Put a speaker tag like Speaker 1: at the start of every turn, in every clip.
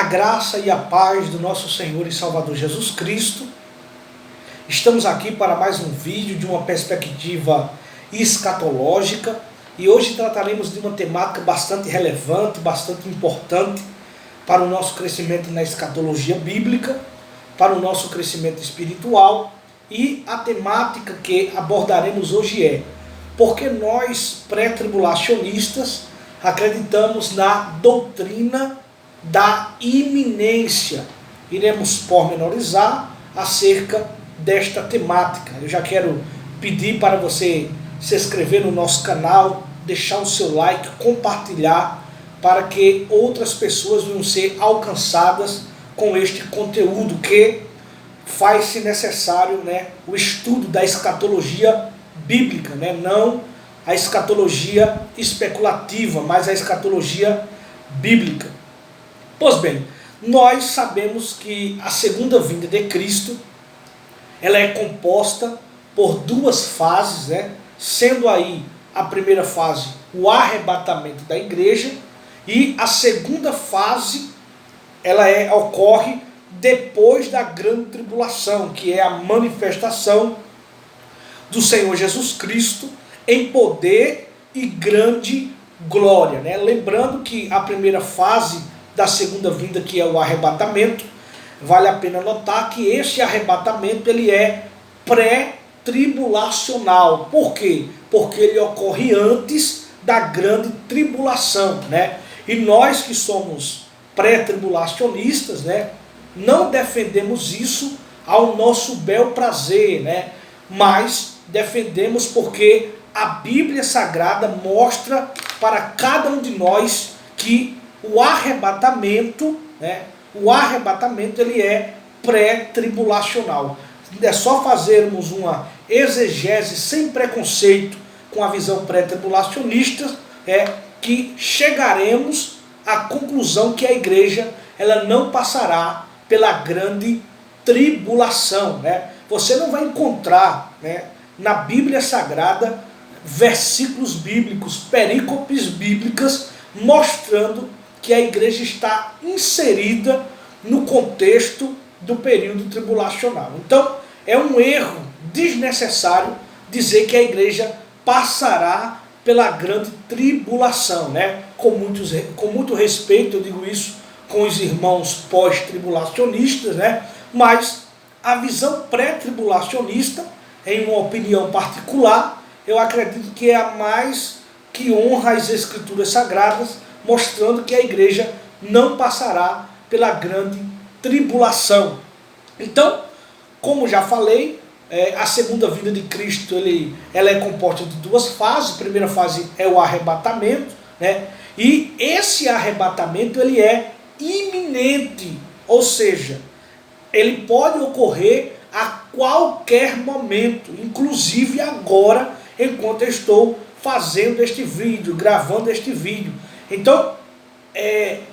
Speaker 1: A graça e a paz do nosso Senhor e Salvador Jesus Cristo. Estamos aqui para mais um vídeo de uma perspectiva escatológica e hoje trataremos de uma temática bastante relevante, bastante importante para o nosso crescimento na escatologia bíblica, para o nosso crescimento espiritual, e a temática que abordaremos hoje é: porque nós pré-tribulacionistas acreditamos na doutrina da iminência. Iremos pormenorizar acerca desta temática. Eu já quero pedir para você se inscrever no nosso canal, deixar o seu like, compartilhar, para que outras pessoas venham ser alcançadas com este conteúdo que faz-se necessário, o estudo da escatologia bíblica, não a escatologia especulativa, mas a escatologia bíblica. Pois bem, nós sabemos que a segunda vinda de Cristo, ela é composta por duas fases, sendo aí a primeira fase o arrebatamento da igreja, e a segunda fase ela ocorre depois da grande tribulação, que é a manifestação do Senhor Jesus Cristo em poder e grande glória. Lembrando que a primeira fase da segunda vinda, que é o arrebatamento, vale a pena notar que esse arrebatamento ele é pré-tribulacional. Por quê? Porque ele ocorre antes da grande tribulação, E nós que somos pré-tribulacionistas, não defendemos isso ao nosso bel prazer, mas defendemos porque a Bíblia Sagrada mostra para cada um de nós que o arrebatamento ele é pré-tribulacional. É só fazermos uma exegese sem preconceito com a visão pré-tribulacionista que chegaremos à conclusão que a igreja ela não passará pela grande tribulação. Você não vai encontrar na Bíblia Sagrada versículos bíblicos, perícopes bíblicas mostrando que a igreja está inserida no contexto do período tribulacional. Então, é um erro desnecessário dizer que a igreja passará pela grande tribulação, Com muito respeito, eu digo isso com os irmãos pós-tribulacionistas, Mas a visão pré-tribulacionista, em uma opinião particular, eu acredito que é a mais que honra as Escrituras Sagradas, mostrando que a igreja não passará pela grande tribulação. Então, como já falei, a segunda vinda de Cristo ela é composta de duas fases. A primeira fase é o arrebatamento, e esse arrebatamento ele é iminente, ou seja, ele pode ocorrer a qualquer momento, inclusive agora, enquanto eu estou fazendo este vídeo, gravando este vídeo. Então,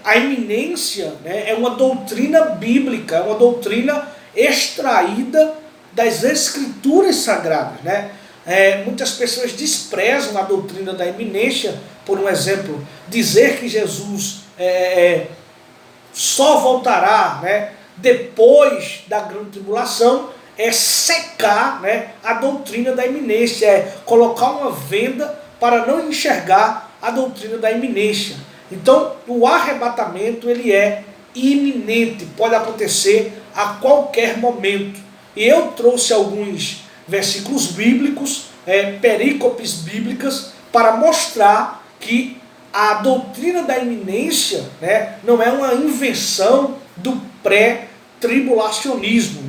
Speaker 1: a iminência é uma doutrina bíblica, é uma doutrina extraída das Escrituras Sagradas. Muitas pessoas desprezam a doutrina da iminência, por um exemplo, dizer que Jesus só voltará depois da grande tribulação, é secar a doutrina da iminência, é colocar uma venda para não enxergar a doutrina da iminência. Então, o arrebatamento ele é iminente, pode acontecer a qualquer momento. E eu trouxe alguns versículos bíblicos, perícopes bíblicas, para mostrar que a doutrina da iminência não é uma invenção do pré-tribulacionismo.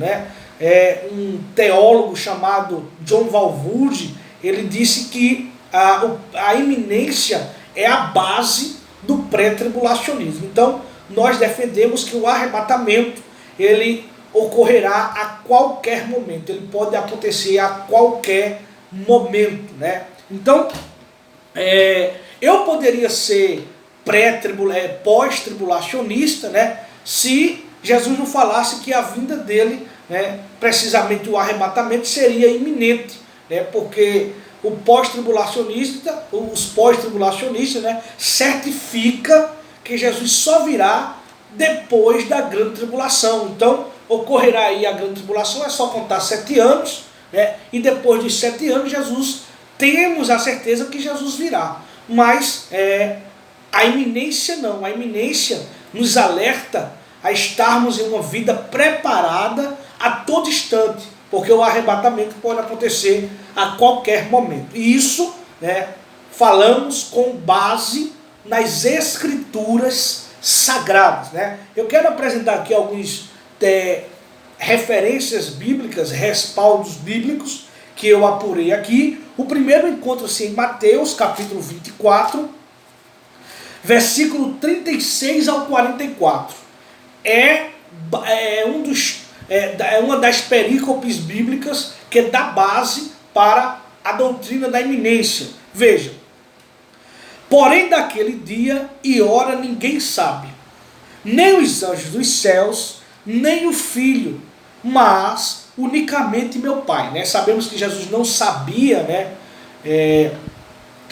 Speaker 1: Um teólogo chamado John Walvoord, ele disse que a iminência é a base do pré-tribulacionismo. Então, nós defendemos que o arrebatamento ele ocorrerá a qualquer momento, ele pode acontecer a qualquer momento. Então, eu poderia ser pós-tribulacionista, se Jesus não falasse que a vinda dele, precisamente o arrebatamento, seria iminente, porque os pós-tribulacionistas, certifica que Jesus só virá depois da grande tribulação. Então, ocorrerá aí a grande tribulação, é só contar 7 anos, né? E depois de 7 anos, temos a certeza que Jesus virá. Mas a iminência não, a iminência nos alerta a estarmos em uma vida preparada a todo instante, porque o arrebatamento pode acontecer a qualquer momento. E isso, né, falamos com base nas Escrituras Sagradas, né? Eu quero apresentar aqui algumas referências bíblicas, respaldos bíblicos, que eu apurei aqui. O primeiro encontra-se em Mateus, capítulo 24, versículo 36 ao 44. É uma das perícopes bíblicas que dá base para a doutrina da iminência. Veja: porém daquele dia e hora ninguém sabe, nem os anjos dos céus, nem o Filho, mas unicamente meu Pai. Né? Sabemos que Jesus não sabia, né,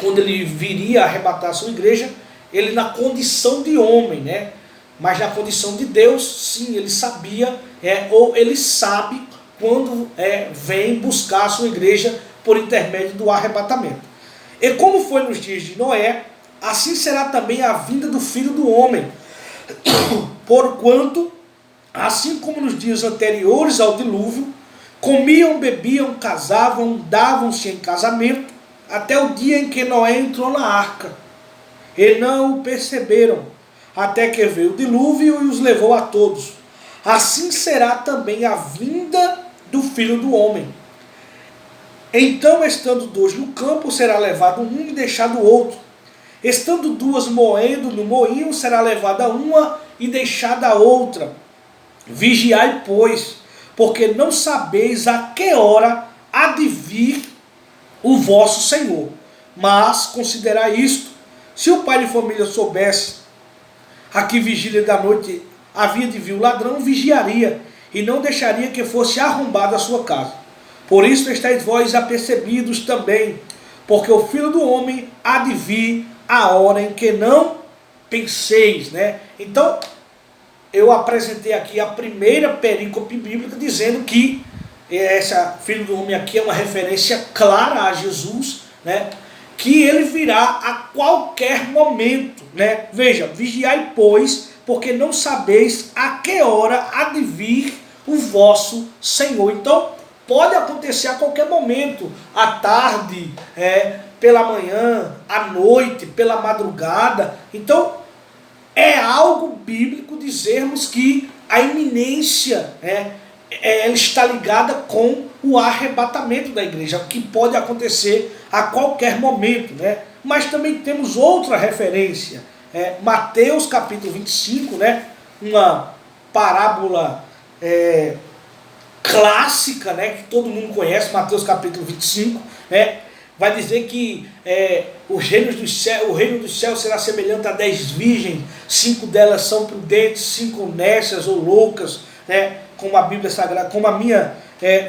Speaker 1: quando ele viria arrebatar a sua igreja, ele na condição de homem, né? Mas na condição de Deus, sim, ele sabia, ou ele sabe quando vem buscar a sua igreja por intermédio do arrebatamento. E como foi nos dias de Noé, assim será também a vinda do Filho do Homem. Porquanto, assim como nos dias anteriores ao dilúvio, comiam, bebiam, casavam, davam-se em casamento, até o dia em que Noé entrou na arca. E não o perceberam, até que veio o dilúvio e os levou a todos. Assim será também a vinda do Filho do Homem. Então, estando 2 no campo, será levado um e deixado o outro. Estando 2 moendo no moinho, será levada uma e deixada a outra. Vigiai, pois, porque não sabeis a que hora há de vir o vosso Senhor. Mas considerai isto: se o pai de família soubesse a que vigília da noite havia de vir o ladrão, vigiaria, e não deixaria que fosse arrombada a sua casa. Por isso estáis vós apercebidos também, porque o Filho do Homem há de vir a hora em que não penseis. Né? Então, eu apresentei aqui a primeira perícope bíblica, dizendo que essa Filho do Homem aqui é uma referência clara a Jesus, né? Que ele virá a qualquer momento, né? Veja: vigiai, pois, porque não sabeis a que hora há de vir o vosso Senhor. Então, pode acontecer a qualquer momento, à tarde, pela manhã, à noite, pela madrugada. Então, é algo bíblico dizermos que a iminência ela está ligada com o arrebatamento da igreja, que pode acontecer a qualquer momento, né? Mas também temos outra referência, Mateus capítulo 25, né? Uma parábola clássica, né? Que todo mundo conhece, Mateus capítulo 25, né? Vai dizer que o reino dos céus será semelhante a 10 virgens, 5 delas são prudentes, 5 nécias ou loucas, né? Como a Bíblia Sagrada, como a minha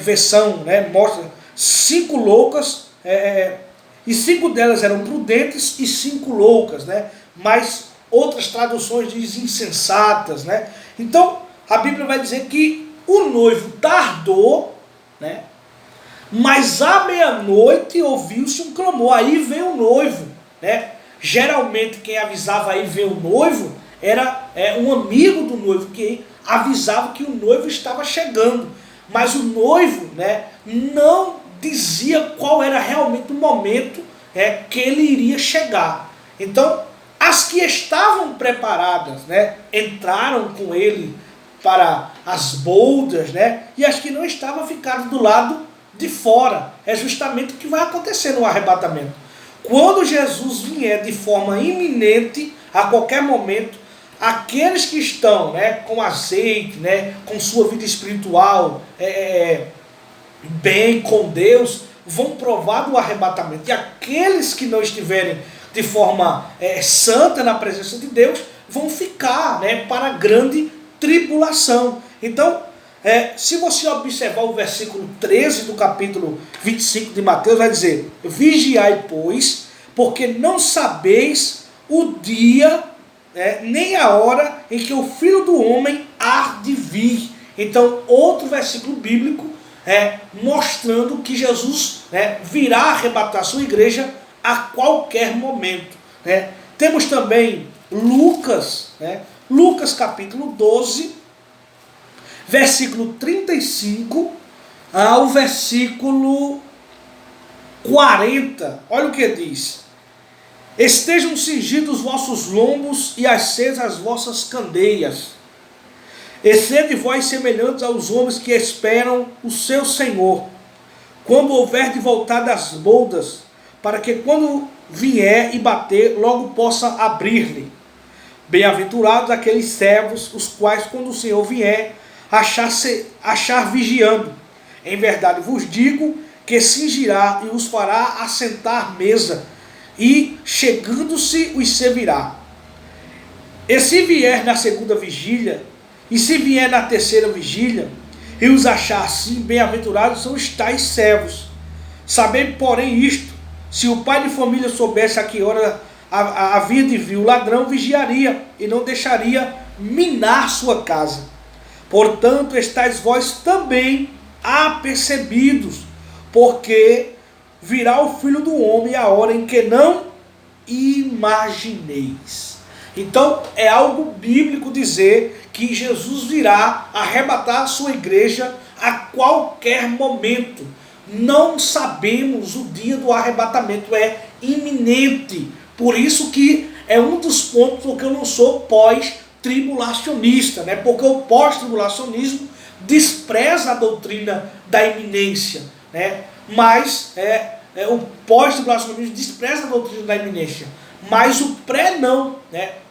Speaker 1: versão, né, mostra, 5 loucas, e 5 delas eram prudentes e 5 loucas, né? Mas outras traduções dizem insensatas, né? Então, a Bíblia vai dizer que o noivo tardou, né? Mas à meia-noite ouviu-se um clamor, aí veio o noivo, né? Geralmente quem avisava aí veio o noivo era um amigo do noivo que avisava que o noivo estava chegando, mas o noivo, né, não dizia qual era realmente o momento que ele iria chegar. Então, as que estavam preparadas, né, entraram com ele para as boldas, né, e as que não estavam ficaram do lado de fora. É justamente o que vai acontecer no arrebatamento. Quando Jesus vier de forma iminente, a qualquer momento, aqueles que estão, né, com azeite, né, com sua vida espiritual bem com Deus, vão provar do arrebatamento. E aqueles que não estiverem de forma santa na presença de Deus, vão ficar, né, para a grande tribulação. Então, se você observar o versículo 13 do capítulo 25 de Mateus, vai dizer: vigiai, pois, porque não sabeis o dia nem a hora em que o Filho do Homem há de vir. Então, outro versículo bíblico mostrando que Jesus virá arrebatar sua igreja a qualquer momento. Temos também Lucas, Lucas capítulo 12, versículo 35 ao versículo 40. Olha o que diz: estejam cingidos os vossos lombos e acesas as vossas candeias, e sede vós semelhantes aos homens que esperam o seu Senhor, quando houver de voltar das bodas, para que quando vier e bater, logo possa abrir-lhe. Bem-aventurados aqueles servos, os quais, quando o Senhor vier, achar vigiando. Em verdade vos digo que cingirá e os fará assentar à mesa, e chegando-se os servirá. E se vier na segunda vigília, e se vier na terceira vigília, e os achar assim, bem-aventurados são os tais servos. Sabendo, porém, isto: se o pai de família soubesse a que hora havia de vir o ladrão, vigiaria e não deixaria minar sua casa. Portanto, estáis vós também apercebidos, porque virá o Filho do Homem a hora em que não imagineis. Então, é algo bíblico dizer que Jesus virá arrebatar a sua igreja a qualquer momento. Não sabemos o dia do arrebatamento, é iminente. Por isso que é um dos pontos porque eu não sou pós-tribulacionista, porque o pós-tribulacionismo despreza a doutrina da iminência, mas o pós-tribulacionismo despreza a doutrina da iminência, mas o pré não,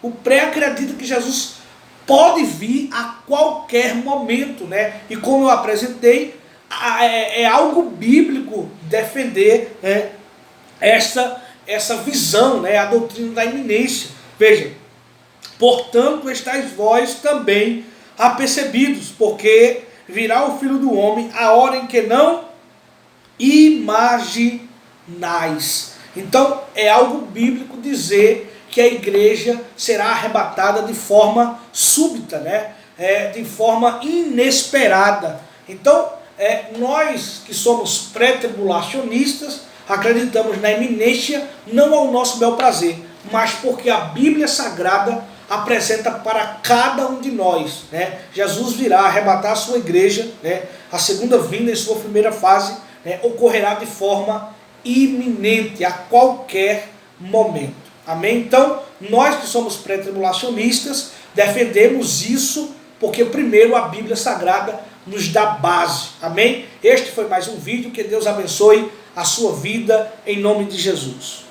Speaker 1: o pré acredita que Jesus pode vir a qualquer momento, e como eu apresentei, é algo bíblico defender essa visão, a doutrina da iminência. Veja, portanto estáis vós também apercebidos, porque virá o Filho do Homem a hora em que não imaginais. Então é algo bíblico dizer que a igreja será arrebatada de forma súbita, de forma inesperada. Então nós que somos pré-tribulacionistas acreditamos na iminência, não ao nosso bel prazer, mas porque a Bíblia Sagrada apresenta para cada um de nós. Jesus virá arrebatar a sua igreja, a segunda vinda em sua primeira fase ocorrerá de forma iminente, a qualquer momento. Amém? Então, nós que somos pré-tribulacionistas, defendemos isso, porque primeiro a Bíblia Sagrada nos dá base. Amém? Este foi mais um vídeo, que Deus abençoe a sua vida, em nome de Jesus.